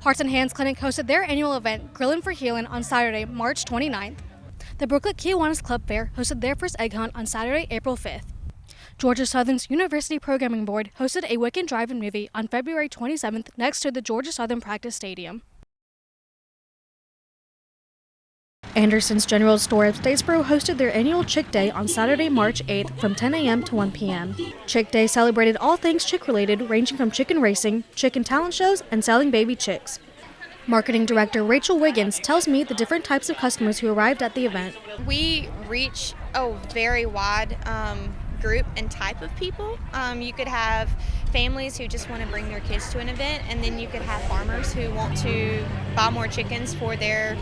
Hearts and Hands Clinic hosted their annual event, Grillin' for Healin', on Saturday, March 29th. The Brooklet Kiwanis Club Fair hosted their first egg hunt on Saturday, April 5th. Georgia Southern's University Programming Board hosted a weekend drive-in movie on February 27th next to the Georgia Southern Practice Stadium. Anderson's General Store of Statesboro hosted their annual Chick Day on Saturday, March 8th from 10 a.m. to 1 p.m. Chick Day celebrated all things chick-related, ranging from chicken racing, chicken talent shows, and selling baby chicks. Marketing Director Rachel Wiggins tells me the different types of customers who arrived at the event. We reach a very wide group and type of people. You could have families who just want to bring their kids to an event, and then you could have farmers who want to buy more chickens for their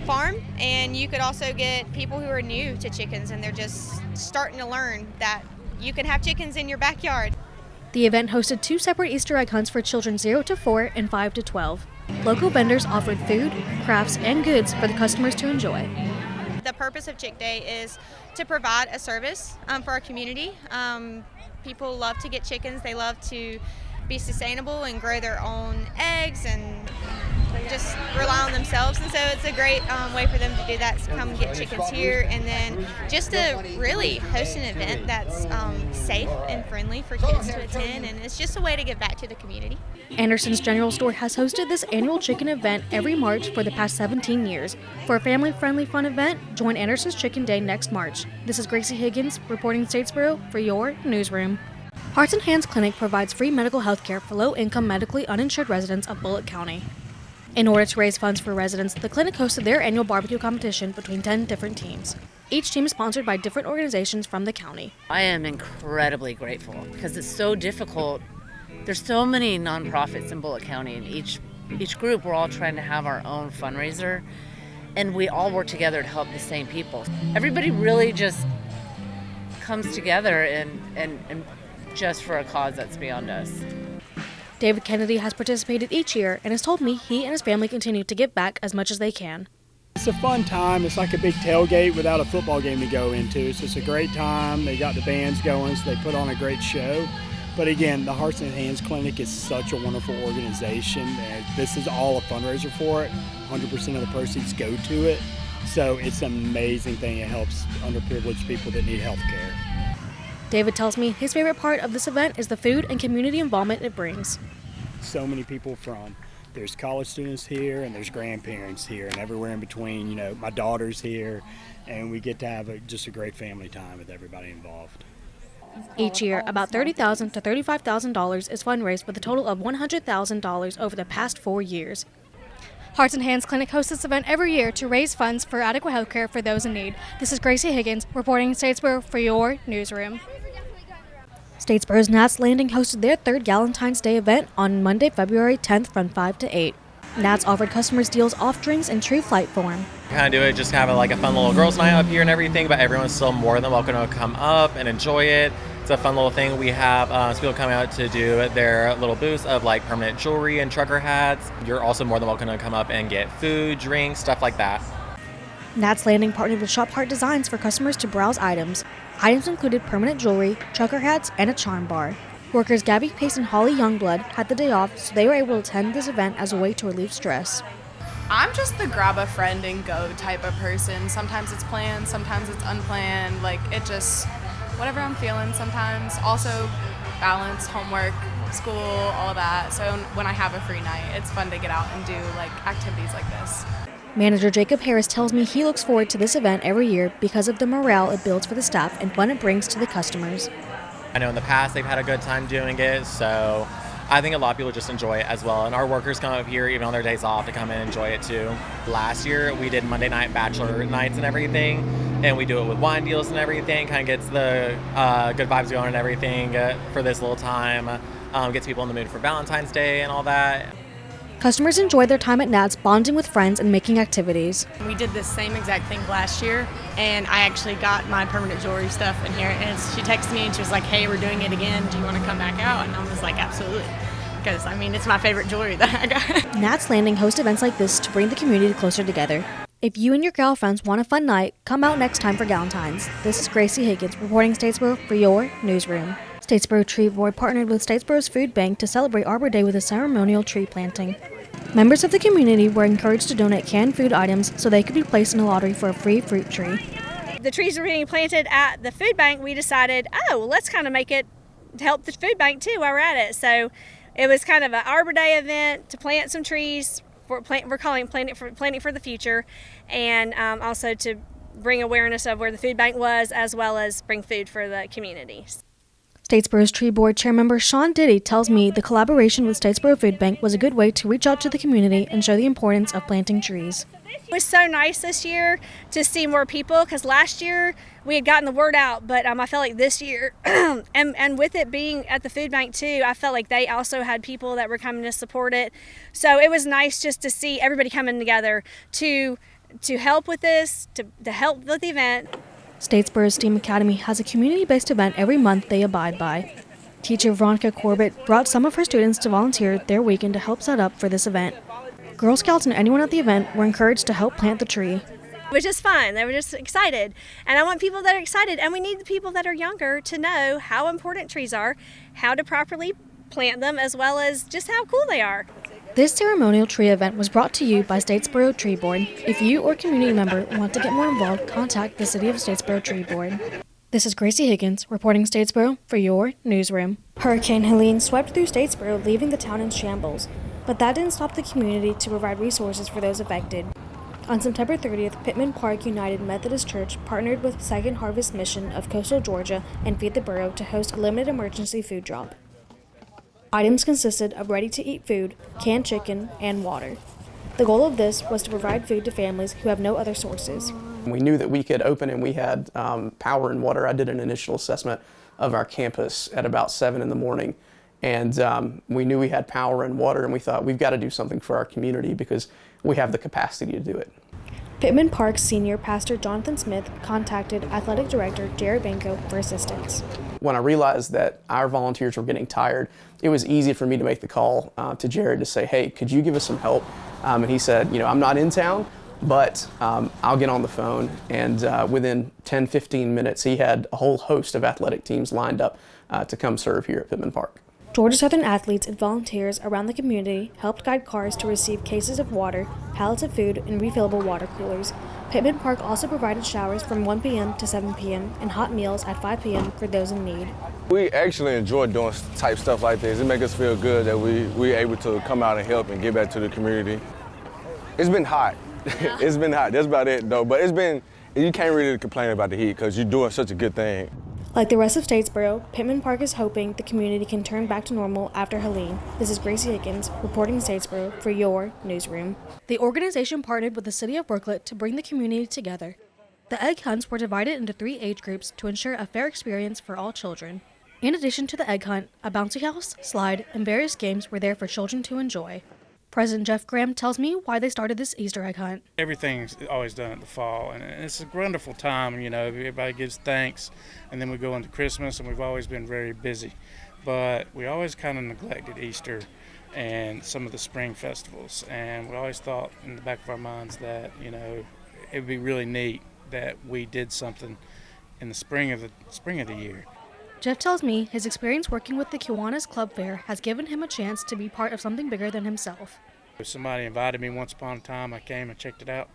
farm, and you could also get people who are new to chickens and they're just starting to learn that you can have chickens in your backyard. The event hosted 2 separate Easter egg hunts for children 0 to 4 and 5 to 12. Local vendors offered food, crafts, and goods for the customers to enjoy. The purpose of Chick Day is to provide a service for our community. People love to get chickens. They love to be sustainable and grow their own eggs and just rely on themselves, and so it's a great way for them to do that, to come get chickens here, and then just to really host an event that's safe and friendly for kids to attend, and it's just a way to give back to the community. Anderson's General Store has hosted this annual chicken event every March for the past 17 years. For a family-friendly fun event, join Anderson's Chicken Day next March. This is Gracie Higgins reporting Statesboro for your newsroom. Hearts and Hands Clinic provides free medical health care for low-income medically uninsured residents of Bullitt County. In order to raise funds for residents, the clinic hosted their annual barbecue competition between 10 different teams. Each team is sponsored by different organizations from the county. I am incredibly grateful because it's so difficult. There's so many nonprofits in Bullitt County, and each group, we're all trying to have our own fundraiser, and we all work together to help the same people. Everybody really just comes together and just for a cause that's beyond us. David Kennedy has participated each year and has told me he and his family continue to give back as much as they can. It's a fun time. It's like a big tailgate without a football game to go into. So it's a great time. They got the bands going, so they put on a great show. But again, the Hearts and Hands Clinic is such a wonderful organization. And this is all a fundraiser for it. 100% of the proceeds go to it. So it's an amazing thing. It helps underprivileged people that need health care. David tells me his favorite part of this event is the food and community involvement it brings. So many people there's college students here and there's grandparents here and everywhere in between. You know, my daughter's here, and we get to have just a great family time with everybody involved. Each year, about $30,000 to $35,000 is fundraised with a total of $100,000 over the past 4 years. Hearts and Hands Clinic hosts this event every year to raise funds for adequate health care for those in need. This is Gracie Higgins reporting Statesboro for your newsroom. Statesboro's Nats Landing hosted their 3rd Galentine's Day event on Monday, February 10th from 5 to 8. Nats offered customers deals off drinks in true flight form. Kind of do it, just have like a fun little girls' night up here and everything, but everyone's still more than welcome to come up and enjoy it. It's a fun little thing. We have some people coming out to do their little booths of like permanent jewelry and trucker hats. You're also more than welcome to come up and get food, drinks, stuff like that. Nats Landing partnered with Shop Heart Designs for customers to browse items. Items included permanent jewelry, trucker hats, and a charm bar. Workers Gabby Pace and Holly Youngblood had the day off, so they were able to attend this event as a way to relieve stress. I'm just the grab a friend and go type of person. Sometimes it's planned, sometimes it's unplanned. Like, it just, whatever I'm feeling sometimes. Also, balance, homework, school, all that. So when I have a free night, it's fun to get out and do like activities like this. Manager Jacob Harris tells me he looks forward to this event every year because of the morale it builds for the staff and fun it brings to the customers. I know in the past they've had a good time doing it, so I think a lot of people just enjoy it as well. And our workers come up here even on their days off to come and enjoy it too. Last year we did Monday night bachelor nights and everything, and we do it with wine deals and everything. Kind of gets the good vibes going and everything for this little time. Gets people in the mood for Valentine's Day and all that. Customers enjoyed their time at Nats bonding with friends and making activities. We did the same exact thing last year, and I actually got my permanent jewelry stuff in here, and she texted me and she was like, hey, we're doing it again, do you want to come back out? And I was like, absolutely, because I mean, it's my favorite jewelry that I got. Nats Landing hosts events like this to bring the community closer together. If you and your girlfriends want a fun night, come out next time for Galentine's. This is Gracie Higgins reporting Statesboro for your newsroom. Statesboro Tree Board partnered with Statesboro's Food Bank to celebrate Arbor Day with a ceremonial tree planting. Members of the community were encouraged to donate canned food items so they could be placed in a lottery for a free fruit tree. The trees were being planted at the food bank. We decided, let's kind of make it to help the food bank too while we're at it. So it was kind of an Arbor Day event to plant some trees. We're calling Planting for the Future, and also to bring awareness of where the food bank was, as well as bring food for the community. Statesboro's Tree Board Chair Member Sean Diddy tells me the collaboration with Statesboro Food Bank was a good way to reach out to the community and show the importance of planting trees. It was so nice this year to see more people, because last year we had gotten the word out, but I felt like this year, and with it being at the food bank too, I felt like they also had people that were coming to support it. So it was nice just to see everybody coming together to help with this, to help with the event. Statesboro's STEAM Academy has a community-based event every month they abide by. Teacher Veronica Corbett brought some of her students to volunteer their weekend to help set up for this event. Girl Scouts and anyone at the event were encouraged to help plant the tree. It was just fun. They were just excited. And I want people that are excited, and we need the people that are younger to know how important trees are, how to properly plant them, as well as just how cool they are. This ceremonial tree event was brought to you by Statesboro Tree Board. If you or a community member want to get more involved, contact the City of Statesboro Tree Board. This is Gracie Higgins reporting Statesboro for your newsroom. Hurricane Helene swept through Statesboro, leaving the town in shambles. But that didn't stop the community to provide resources for those affected. On September 30th, Pittman Park United Methodist Church partnered with Second Harvest Mission of Coastal Georgia and Feed the Borough to host a limited emergency food drop. Items consisted of ready-to-eat food, canned chicken, and water. The goal of this was to provide food to families who have no other sources. We knew that we could open and we had power and water. I did an initial assessment of our campus at about 7 in the morning. And we knew we had power and water, and we thought we've got to do something for our community because we have the capacity to do it. Pittman Park Senior Pastor Jonathan Smith contacted Athletic Director Jared Banco for assistance. When I realized that our volunteers were getting tired, it was easy for me to make the call to Jared to say, hey, could you give us some help? And he said, I'm not in town, but I'll get on the phone. And within 10, 15 minutes, he had a whole host of athletic teams lined up to come serve here at Pittman Park. Georgia Southern athletes and volunteers around the community helped guide cars to receive cases of water, pallets of food, and refillable water coolers. Pittman Park also provided showers from 1 p.m. to 7 p.m. and hot meals at 5 p.m. for those in need. We actually enjoy doing type stuff like this. It makes us feel good that we're able to come out and help and give back to the community. It's been hot. Yeah. It's been hot. That's about it, though. But you can't really complain about the heat because you're doing such a good thing. Like the rest of Statesboro, Pittman Park is hoping the community can turn back to normal after Helene. This is Gracie Higgins reporting Statesboro for your newsroom. The organization partnered with the City of Brooklet to bring the community together. The egg hunts were divided into 3 age groups to ensure a fair experience for all children. In addition to the egg hunt, a bouncy house, slide, and various games were there for children to enjoy. President Jeff Graham tells me why they started this Easter egg hunt. Everything's always done at the fall, and it's a wonderful time, everybody gives thanks, and then we go into Christmas, and we've always been very busy. But we always kind of neglected Easter and some of the spring festivals, and we always thought in the back of our minds that, it would be really neat that we did something in the spring of the year. Jeff tells me his experience working with the Kiwanis Club Fair has given him a chance to be part of something bigger than himself. If somebody invited me once upon a time, I came and checked it out,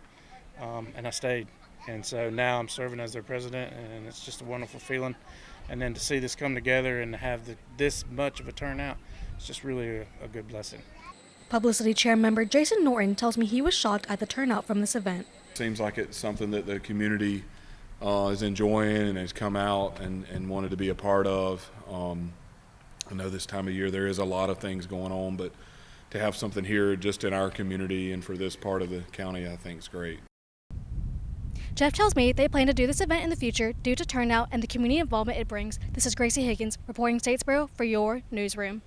and I stayed. And so now I'm serving as their president, and it's just a wonderful feeling. And then to see this come together and to have this much of a turnout, it's just really a good blessing. Publicity Chair member Jason Norton tells me he was shocked at the turnout from this event. Seems like it's something that the community is enjoying and has come out and wanted to be a part of. I know this time of year there is a lot of things going on, but to have something here just in our community and for this part of the county, I think is great. Jeff tells me they plan to do this event in the future due to turnout and the community involvement it brings. This is Gracie Higgins reporting Statesboro for your newsroom.